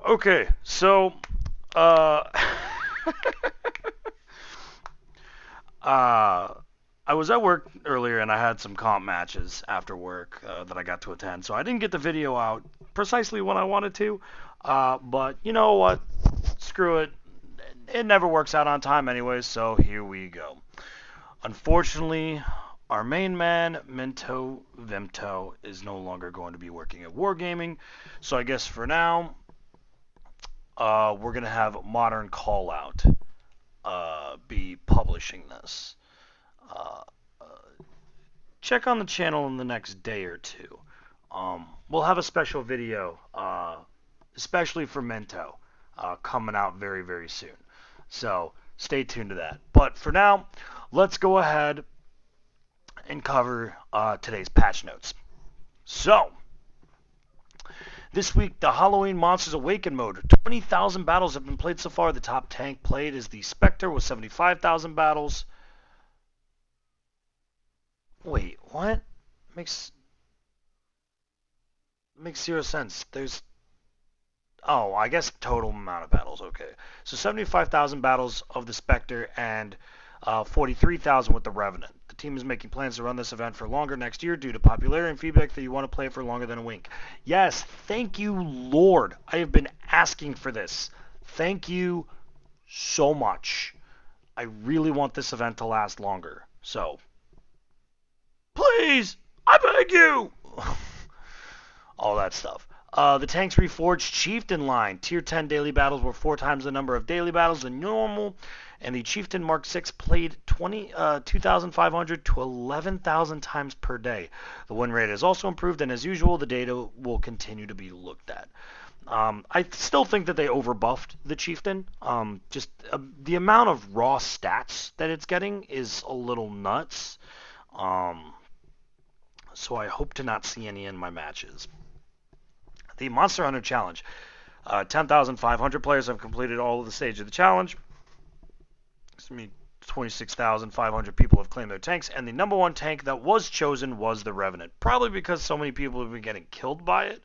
Okay, so uh, uh, I was at work earlier and I had some comp matches after work that I got to attend, so I didn't get the video out precisely when I wanted to. But you know what? Screw it. It never works out on time anyways, so here we go. Unfortunately, our main man, Minto Vimto, is no longer going to be working at Wargaming, so I guess for now, we're going to have Modern Callout be publishing this. Uh, uh, Check on the channel in the next day or two. We'll have a special video, especially for Minto, coming out very, very soon. So stay tuned to that. But for now, let's go ahead and cover today's patch notes. So, this week, the Halloween Monsters Awaken mode. 20,000 battles have been played so far. The top tank played is the Spectre with 75,000 battles. Wait, what? Makes makes zero sense. There's Oh, I guess total amount of battles. Okay, so 75,000 battles of the Spectre and 43,000 with the Revenant. The team is making plans to run this event for longer next year due to popularity and feedback that you want to play it for longer than a week. Yes, thank you, Lord. I have been asking for this. Thank you so much. I really want this event to last longer. So, please, I beg you. All that stuff. The tanks reforged Chieftain line. Tier 10 daily battles were 4 times the number of daily battles than normal, and the Chieftain Mark 6 played 2,500 to 11,000 times per day. The win rate has also improved, and as usual, the data will continue to be looked at. I still think that they overbuffed the Chieftain. Just the amount of raw stats that it's getting is a little nuts. So I hope to not see any in my matches. The Monster Hunter Challenge. 10,500 players have completed all of the stages of the challenge. 26,500 people have claimed their tanks, and the number one tank that was chosen was the Revenant. Probably because so many people have been getting killed by it.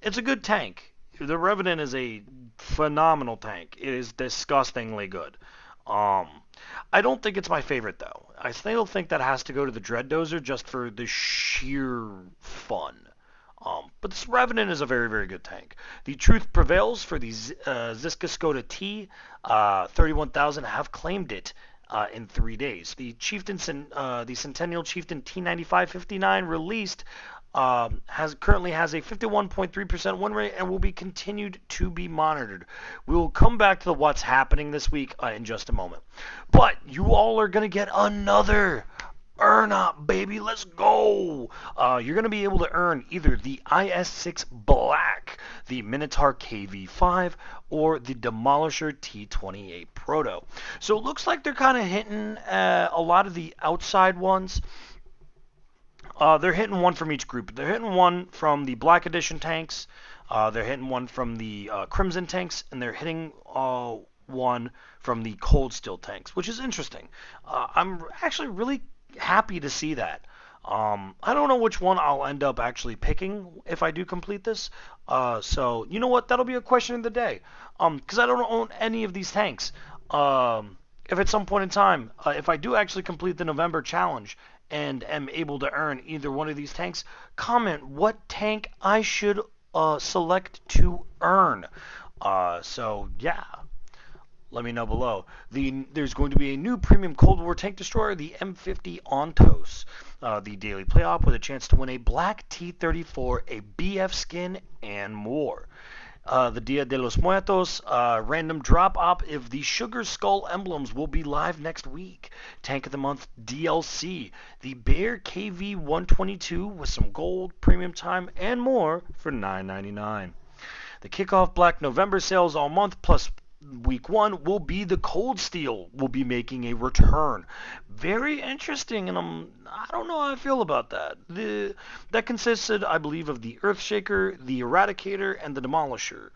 It's a good tank. The Revenant is a phenomenal tank. It is disgustingly good. I don't think it's my favorite though. I still think that has to go to the Dread Dozer just for the sheer fun. But this Revenant is a very, very good tank. The truth prevails for the Ziska Skoda T. 31,000 have claimed it in 3 days. The the Centennial Chieftain T9559 released currently has a 51.3% win rate and will be continued to be monitored. We will come back to the what's happening this week in just a moment. But you all are going to get another Earn Up, baby. Let's go. You're going to be able to earn either the IS-6 Black, the Minotaur KV-5, or the Demolisher T-28 Proto. So it looks like they're kind of hitting a lot of the outside ones. They're hitting one from each group. They're hitting one from the Black Edition tanks. They're hitting one from the Crimson tanks, and they're hitting one from the Cold Steel tanks, which is interesting. I'm actually really happy to see that. I don't know which one I'll end up actually picking if I do complete this. So you know what? That'll be a question of the day. Because I don't own any of these tanks. If at some point in time, if I do actually complete the November challenge and am able to earn either one of these tanks, comment what tank I should select to earn. So yeah, let me know below. There's going to be a new premium Cold War tank destroyer, the M50 Ontos. The daily play op with a chance to win a black T-34, a BF skin, and more. The Dia de los Muertos random drop op if the Sugar Skull emblems will be live next week. Tank of the Month DLC, the Bear KV-122 with some gold, premium time, and more for $9.99. The kickoff Black November sales all month plus week 1 will be the Cold Steel will be making a return. Very interesting, and I don't know how I feel about that. That consisted, I believe, of the Earthshaker, the Eradicator, and the Demolisher.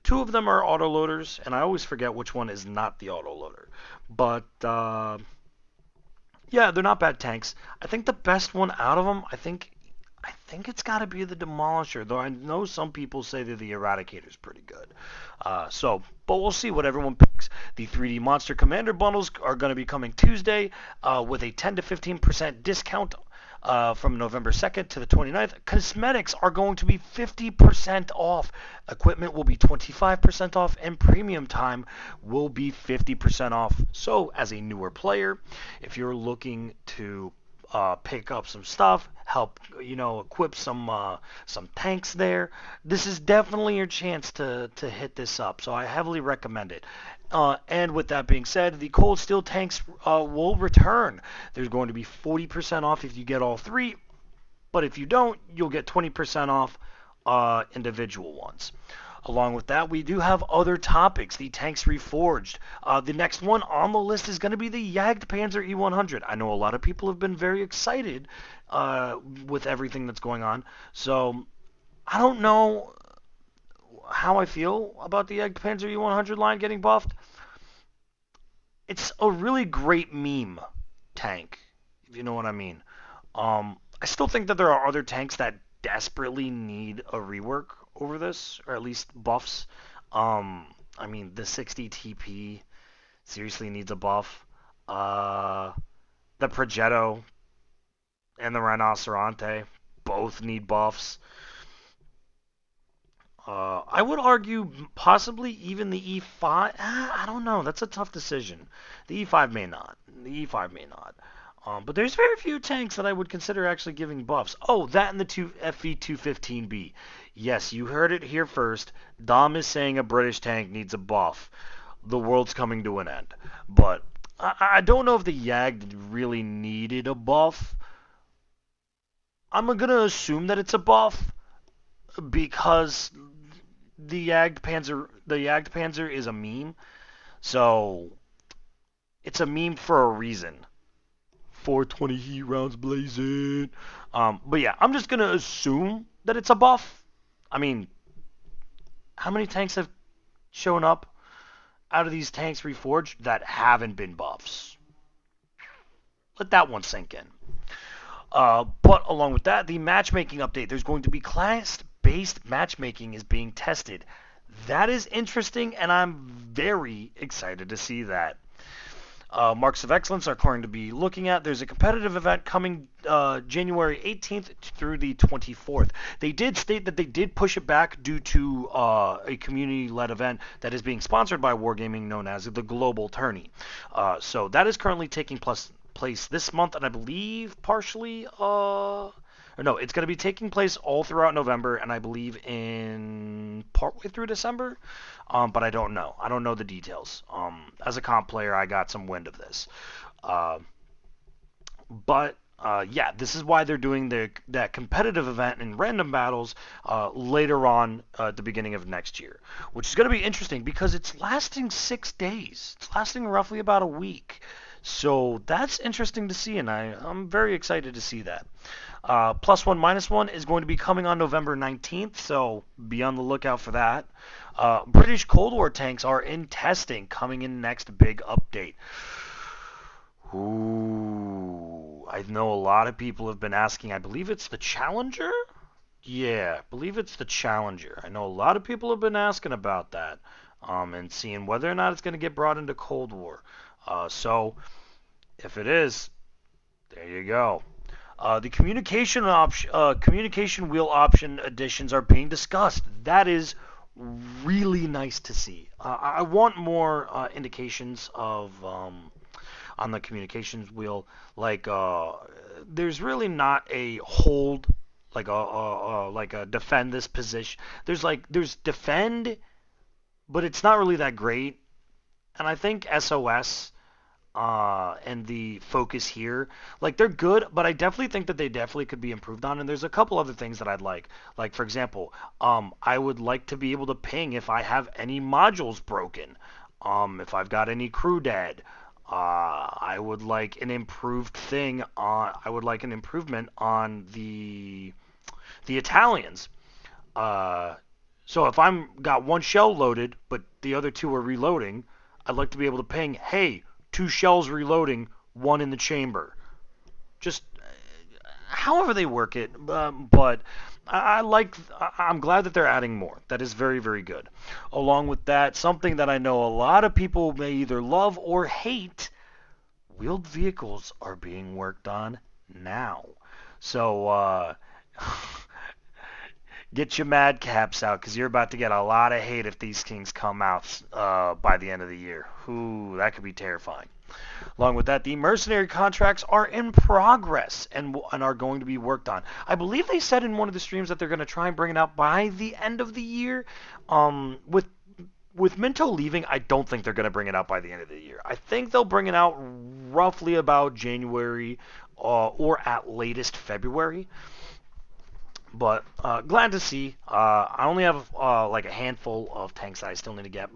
2 of them are autoloaders, and I always forget which one is not the autoloader. But yeah, they're not bad tanks. I think the best one out of them, I think it's got to be the Demolisher, though I know some people say that the Eradicator's pretty good. But we'll see what everyone picks. The 3D Monster Commander bundles are going to be coming Tuesday with a 10 to 15% discount from November 2nd to the 29th. Cosmetics are going to be 50% off. Equipment will be 25% off, and premium time will be 50% off. So, as a newer player, if you're looking to pick up some stuff, help equip some tanks there. This is definitely your chance to hit this up. So I heavily recommend it. And with that being said, the cold steel tanks will return. There's going to be 40% off if you get all three, but if you don't, you'll get 20% off individual ones. Along with that, we do have other topics. The tanks reforged. The next one on the list is going to be the Jagdpanzer E100. I know a lot of people have been very excited with everything that's going on. So I don't know how I feel about the Jagdpanzer E100 line getting buffed. It's a really great meme tank, if you know what I mean. I still think that there are other tanks that desperately need a rework over this, or at least buffs. I mean, the 60 TP seriously needs a buff. The Progetto and the Rhinoceronte both need buffs. I would argue possibly even the E5. I don't know. That's a tough decision. The E5 may not. The E5 may not. But there's very few tanks that I would consider actually giving buffs. Oh, that and the FV215B. Yes, you heard it here first. Dom is saying a British tank needs a buff. The world's coming to an end. But I don't know if the Yag really needed a buff. I'm going to assume that it's a buff because the Jagdpanzer is a meme. So it's a meme for a reason. 420 heat rounds blazing. But yeah, I'm just gonna assume that it's a buff. I mean, how many tanks have shown up out of these tanks reforged that haven't been buffs? Let that one sink in. But along with that, the matchmaking update. There's going to be class-based matchmaking is being tested. That is interesting, and I'm very excited to see that. Marks of Excellence are going to be looking at. There's a competitive event coming January 18th through the 24th. They did state that they did push it back due to a community-led event that is being sponsored by Wargaming known as the Global Tourney. So that is currently taking place this month, and I believe partially or no, it's going to be taking place all throughout November, and I believe in partway through December, but I don't know. I don't know the details. As a comp player, I got some wind of this. Yeah, this is why they're doing that competitive event in random battles later on at the beginning of next year, which is going to be interesting because it's lasting 6 days. It's lasting roughly about a week. So that's interesting to see, and I'm very excited to see that. Plus one, minus one is going to be coming on November 19th, so be on the lookout for that. British Cold War tanks are in testing, coming in next big update. Ooh, I know a lot of people have been asking. I believe it's the Challenger? Yeah, I believe it's the Challenger. I know a lot of people have been asking about that and seeing whether or not it's going to get brought into Cold War. So, if it is, there you go. The communication wheel option additions are being discussed. That is really nice to see. I want more indications of on the communications wheel. Like, there's really not a hold, like a defend this position. There's defend, but it's not really that great. And I think SOS and the focus here, like they're good, but I definitely think that they definitely could be improved on. And there's a couple other things that I'd like. Like for example, I would like to be able to ping if I have any modules broken, if I've got any crew dead. I would like an improved thing on. I would like an improvement on the Italians. So if I'm got one shell loaded, but the other two are reloading, I'd like to be able to ping, hey, 2 shells reloading, 1 in the chamber. Just, however they work it, but I'm glad that they're adding more. That is very, very good. Along with that, something that I know a lot of people may either love or hate, wheeled vehicles are being worked on now. So get your mad caps out because you're about to get a lot of hate if these things come out by the end of the year. Ooh, that could be terrifying. Along with that, the mercenary contracts are in progress and are going to be worked on. I believe they said in one of the streams that they're going to try and bring it out by the end of the year. With Minto leaving, I don't think they're going to bring it out by the end of the year. I think they'll bring it out roughly about January or at latest February. But glad to see. I only have like a handful of tanks that I still need to get.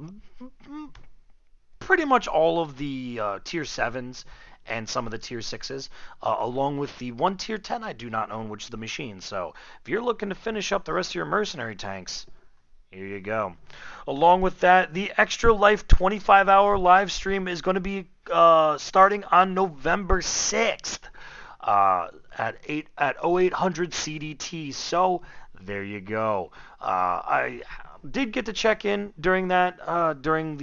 Pretty much all of the tier 7s and some of the tier 6s, along with the one tier 10 I do not own, which is the machine. So if you're looking to finish up the rest of your mercenary tanks, here you go. Along with that, the Extra Life 25-hour live stream is going to be starting on November 6th at 0800 CDT. So there you go. I did get to check in during that during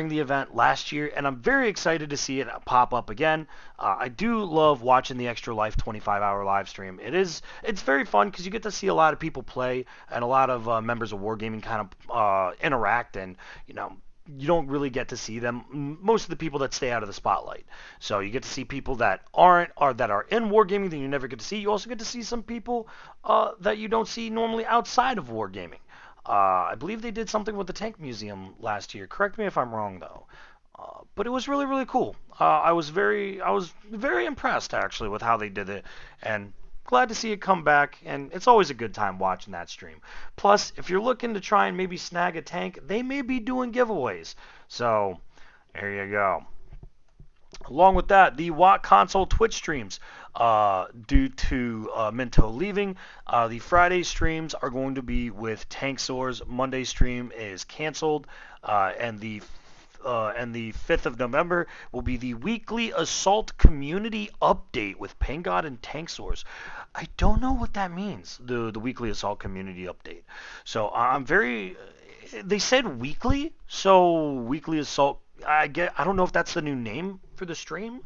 the event last year, and I'm very excited to see it pop up again. I do love watching the Extra Life 25-hour live stream. It's very fun because you get to see a lot of people play and a lot of members of Wargaming kind of interact, and you don't really get to see them. Most of the people that stay out of the spotlight. So you get to see people that aren't or that are in Wargaming that you never get to see. You also get to see some people that you don't see normally outside of Wargaming. I believe they did something with the Tank Museum last year. Correct me if I'm wrong, though. But it was really, really cool. I was very impressed actually with how they did it, and glad to see it come back. And it's always a good time watching that stream. Plus, if you're looking to try and maybe snag a tank, they may be doing giveaways. So there you go. Along with that, the Watt Console Twitch streams, due to Minto leaving, the Friday streams are going to be with Tank Soars. Monday stream is canceled, and the 5th of November will be the weekly Assault Community Update with Pain God and Tank Soars. I don't know what that means, the weekly Assault Community Update. So I'm very... They said weekly, so weekly Assault... I don't know if that's the new name for the stream,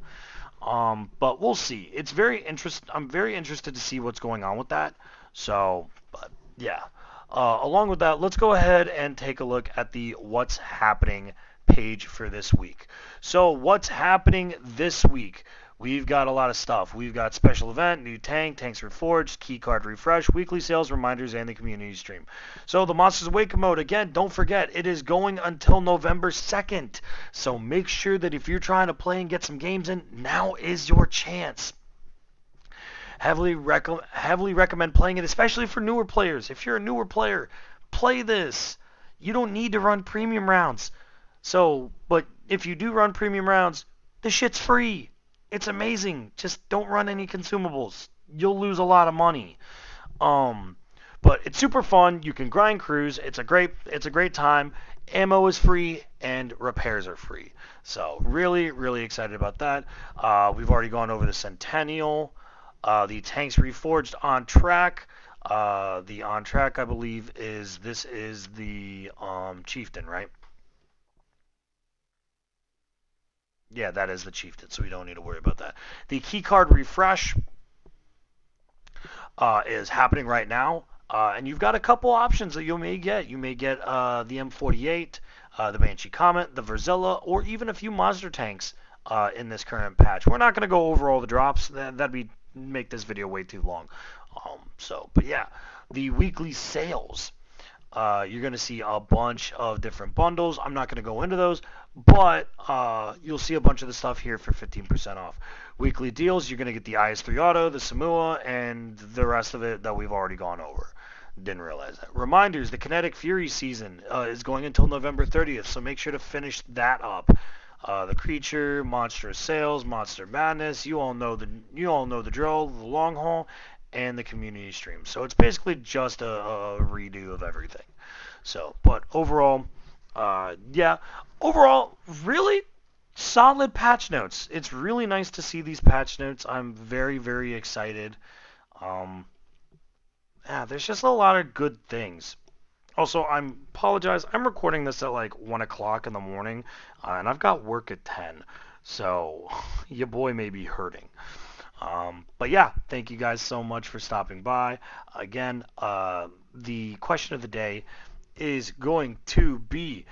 but we'll see. I'm very interested to see what's going on with that. So, but yeah. Along with that, let's go ahead and take a look at the What's Happening page for this week. So, what's happening this week? We've got a lot of stuff. We've got special event, new tank, tanks reforged, key card refresh, weekly sales, reminders, and the community stream. So the Monsters Awaken mode, again, don't forget, it is going until November 2nd. So make sure that if you're trying to play and get some games in, now is your chance. Heavily recommend playing it, especially for newer players. If you're a newer player, play this. You don't need to run premium rounds. So, but if you do run premium rounds, the shit's free. It's amazing. Just don't run any consumables. You'll lose a lot of money. But it's super fun. You can grind crews. It's a great time. Ammo is free and repairs are free. So really, really excited about that. We've already gone over the Centennial. The tanks reforged on track. The on track, I believe, is the Chieftain, right? Yeah, that is the Chieftain, so we don't need to worry about that. The keycard refresh is happening right now, and you've got a couple options that you may get. You may get the M48, the Banshee Comet, the Verzilla, or even a few monster tanks in this current patch. We're not going to go over all the drops. That'd be make this video way too long. But yeah, the weekly sales. You're going to see a bunch of different bundles. I'm not going to go into those, but you'll see a bunch of the stuff here for 15% off. Weekly deals, you're going to get the IS-3 Auto, the Samua, and the rest of it that we've already gone over. Didn't realize that. Reminders, the Kinetic Fury season is going until November 30th, so make sure to finish that up. The Creature, Monstrous Sales, Monster Madness, you all know the drill, the long haul, and the community stream. So it's basically just a redo of everything. So, but overall, yeah, overall, really Solid patch notes. It's really nice to see these patch notes. I'm very, very excited. Um, yeah, there's just a lot of good things. Also, I apologize. I'm recording this at like 1 o'clock in the morning, and I've got work at 10. So, your boy may be hurting. But yeah, thank you guys so much for stopping by. Again, the question of the day is going to be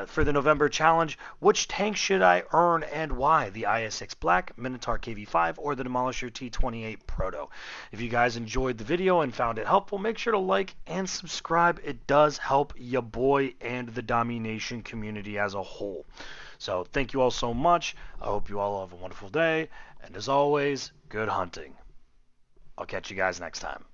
for the November challenge, which tank should I earn and why? The IS-6 Black, Minotaur KV-5, or the Demolisher T-28 Proto? If you guys enjoyed the video and found it helpful, make sure to like and subscribe. It does help ya boy and the Domination community as a whole. So thank you all so much. I hope you all have a wonderful day. And as always, good hunting. I'll catch you guys next time.